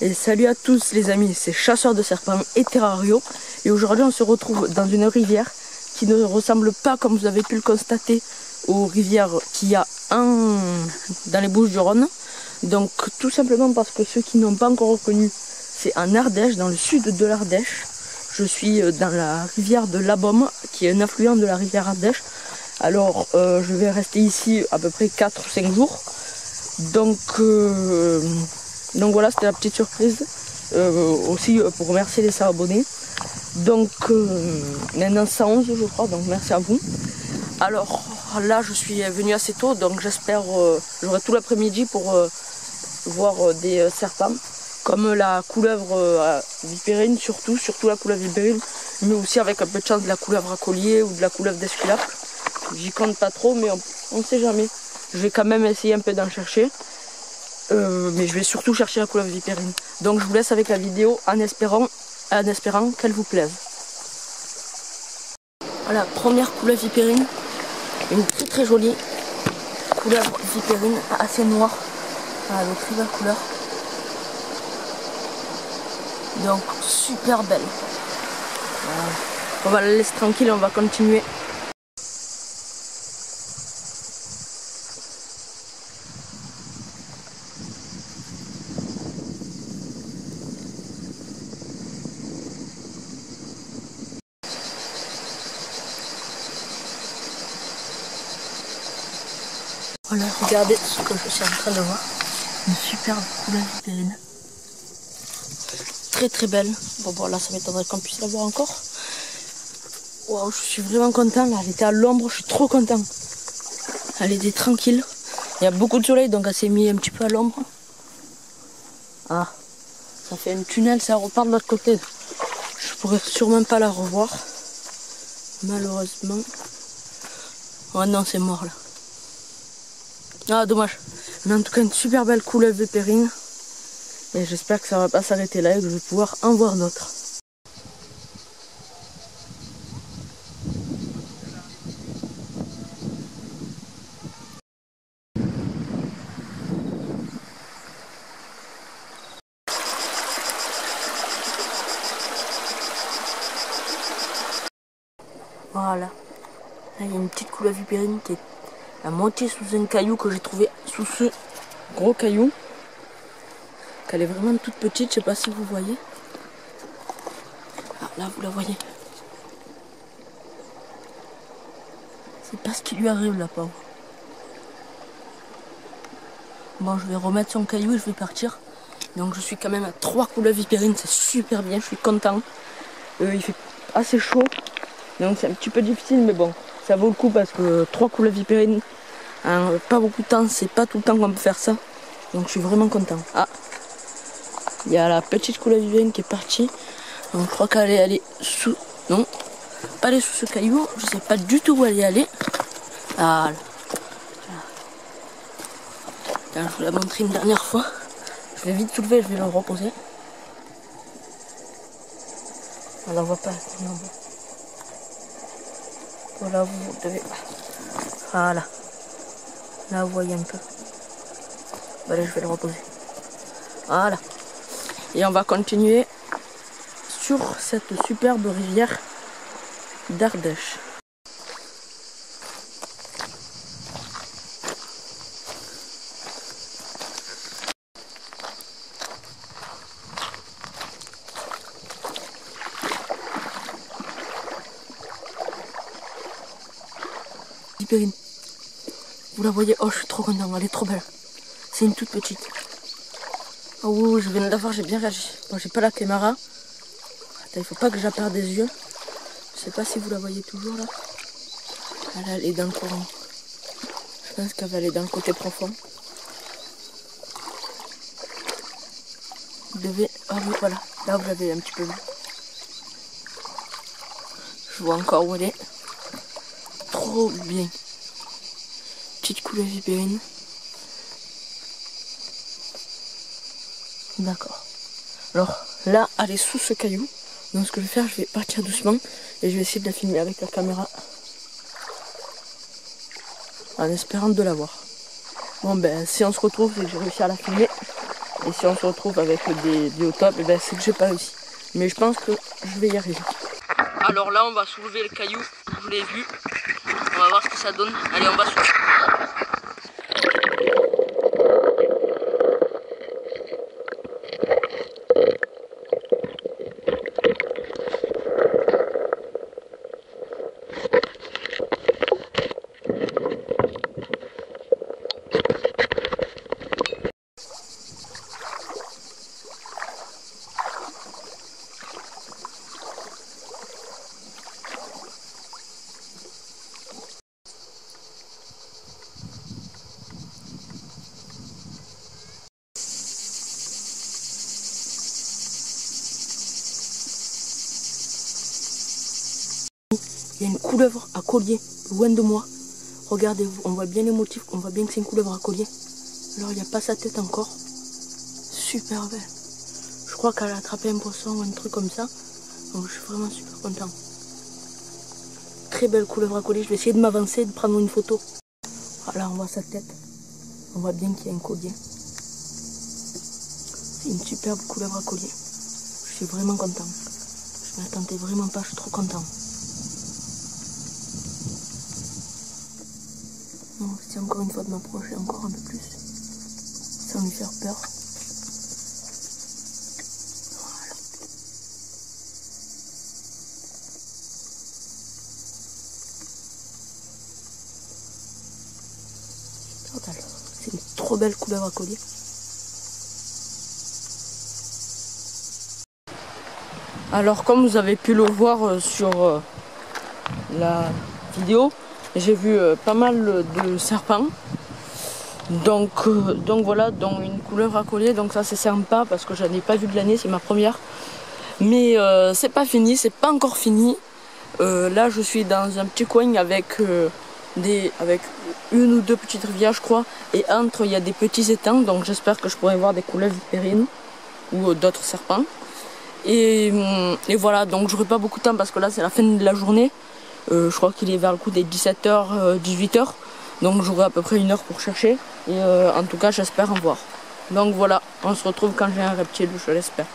Et salut à tous les amis, c'est Chasseur de Serpents et Terrario. Et aujourd'hui on se retrouve dans une rivière qui ne ressemble pas, comme vous avez pu le constater, aux rivières qu'il y a dans les Bouches-du-Rhône. Donc tout simplement parce que ceux qui n'ont pas encore reconnu, c'est en Ardèche, dans le sud de l'Ardèche. Je suis dans la rivière de l'Abôme, qui est un affluent de la rivière Ardèche. Alors je vais rester ici à peu près 4 ou 5 jours. Donc voilà, c'était la petite surprise. Aussi pour remercier les 100 abonnés. Donc maintenant 111 je crois, donc merci à vous. Alors là je suis venu assez tôt, donc j'espère j'aurai tout l'après-midi pour voir des serpents. Comme la couleuvre vipérine, surtout la couleuvre vipérine, mais aussi avec un peu de chance de la couleuvre à collier ou de la couleuvre d'Esculape. J'y compte pas trop, mais on ne sait jamais. Je vais quand même essayer un peu d'en chercher. Mais je vais surtout chercher la couleuvre vipérine. Donc je vous laisse avec la vidéo en espérant qu'elle vous plaise. Voilà, première couleuvre vipérine. Une très jolie couleuvre vipérine, assez noire. Voilà, de très belle couleur. Donc super belle. Voilà. On va la laisser tranquille, on va continuer. Voilà, regardez ce que je suis en train de voir. Une superbe couleuvre vipérine. Très belle. Bon là ça m'étonnerait qu'on puisse la voir encore. Wow, je suis vraiment content. Là, elle était à l'ombre, je suis trop content. Elle était tranquille. Il y a beaucoup de soleil, donc elle s'est mise un petit peu à l'ombre. Ah, ça fait un tunnel, ça repart de l'autre côté. Je pourrais sûrement pas la revoir. Malheureusement. Oh non, c'est mort là. Ah, dommage. Mais en tout cas, une super belle couleuvre vipérine. Et j'espère que ça va pas s'arrêter là et que je vais pouvoir en voir d'autres. Voilà. Là, il y a une petite couleuvre vipérine qui est à moitié sous un caillou que j'ai trouvé sous ce gros caillou. Elle est vraiment toute petite, je sais pas si vous voyez. Ah, là vous la voyez. C'est pas ce qui lui arrive la pauvre. Bon, je vais remettre son caillou et je vais partir. Donc je suis quand même à 3 couleuvres vipérines, c'est super bien, je suis content. Il fait assez chaud, donc c'est un petit peu difficile, mais bon, ça vaut le coup parce que 3 couleuvres vipérines, hein, pas beaucoup de temps, c'est pas tout le temps qu'on peut faire ça. Donc je suis vraiment content. Ah, il y a la petite couleuvre vipérine qui est partie. Donc, je crois qu'elle est allée sous... Non, pas aller sous ce caillou. Je sais pas du tout où elle est allée. Ah là. Là, je vous l'ai montré une dernière fois. Je vais vite soulever, je vais le reposer. On la voit pas. Non. Voilà, vous devez... Voilà. Là, vous voyez un peu. Bon, allez, je vais le reposer. Voilà. Et on va continuer sur cette superbe rivière d'Ardèche. Vipérine. Vous la voyez? Oh, je suis trop content, elle est trop belle. C'est une toute petite. Oh oui, je viens de la voir, j'ai bien réagi. Bon, j'ai pas la caméra. Attends, il faut pas que je la perde des yeux. Je sais pas si vous la voyez toujours là. Elle est dans le courant. Je pense qu'elle va aller dans le côté profond. Vous devez... Ah oui, voilà. Là, vous l'avez un petit peu vu. Je vois encore où elle est. Trop bien. Petite couleuvre vipérine. D'accord. Alors là, elle est sous ce caillou. Donc ce que je vais faire, je vais partir doucement et je vais essayer de la filmer avec la caméra. En espérant de la voir. Bon ben, si on se retrouve, c'est que j'ai réussi à la filmer. Et si on se retrouve avec des au top, et ben c'est que j'ai pas réussi. Mais je pense que je vais y arriver. Alors là, on va soulever le caillou, vous l'avez vu. On va voir ce que ça donne. Allez, on va soulever. Il y a une couleuvre à collier, loin de moi. Regardez-vous, on voit bien les motifs, on voit bien que c'est une couleuvre à collier. Alors il n'y a pas sa tête encore. Super belle. Je crois qu'elle a attrapé un poisson ou un truc comme ça. Donc je suis vraiment super content. Très belle couleuvre à collier. Je vais essayer de m'avancer et de prendre une photo. Voilà, on voit sa tête. On voit bien qu'il y a un collier. C'est une superbe couleuvre à collier. Je suis vraiment content. Je ne m'attendais vraiment pas, je suis trop content. On va essayer encore une fois de m'approcher encore un peu plus, sans lui faire peur. Voilà. C'est une trop belle couleuvre à collier. Alors comme vous avez pu le voir sur la vidéo, j'ai vu pas mal de serpents. Donc voilà, donc une couleuvre à collier, donc ça c'est sympa parce que j'en ai pas vu de l'année, c'est ma première. Mais c'est pas fini, c'est pas encore fini. Là je suis dans un petit coin avec une ou deux petites rivières je crois. Et entre il y a des petits étangs, donc j'espère que je pourrai voir des couleuvres vipérines ou d'autres serpents. Et voilà, donc j'aurai pas beaucoup de temps parce que là c'est la fin de la journée. Je crois qu'il est vers le coup des 17h, 18h. Donc j'aurai à peu près 1 heure pour chercher. Et en tout cas j'espère en voir. Donc voilà, on se retrouve quand j'ai un reptile, je l'espère.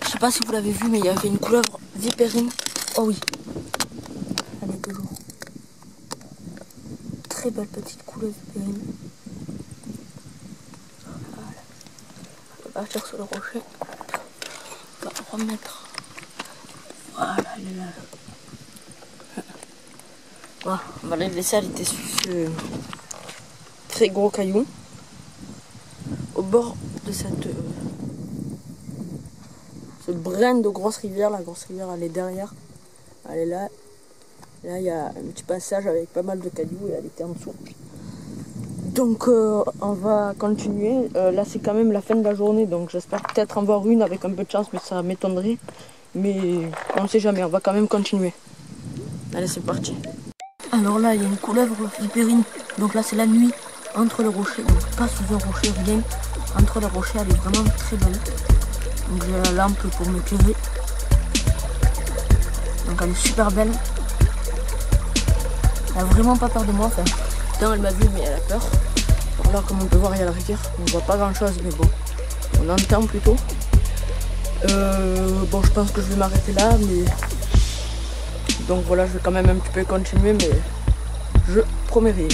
Je sais pas si vous l'avez vu, mais il y avait une couleuvre vipérine. Oh oui, elle est toujours. Très belle petite couleuvre vipérine. Voilà. On va partir sur le rocher. On va remettre. Voilà, elle est là. Voilà, on va la laisser, elle était sur ce très gros caillou. Au bord de cette ce brin de grosse rivière. La grosse rivière elle est derrière, elle est là. Là il y a un petit passage avec pas mal de cailloux et elle était en dessous. Donc on va continuer. Là c'est quand même la fin de la journée, donc j'espère peut-être en voir une avec un peu de chance, mais ça m'étonnerait. Mais on ne sait jamais, on va quand même continuer. Allez, c'est parti. Alors là il y a une couleuvre vipérine, donc là c'est la nuit entre les rochers, donc pas sous un rocher, rien. Entre les rochers, elle est vraiment très belle. Donc j'ai la lampe pour m'éclairer. Donc elle est super belle. Elle a vraiment pas peur de moi. Enfin, elle m'a vu mais elle a peur. Alors là comme on peut voir il y a la rivière. On voit pas grand chose mais bon. On entend plutôt. Bon je pense que je vais m'arrêter là mais. Donc voilà, je vais quand même un petit peu continuer mais je promets rien.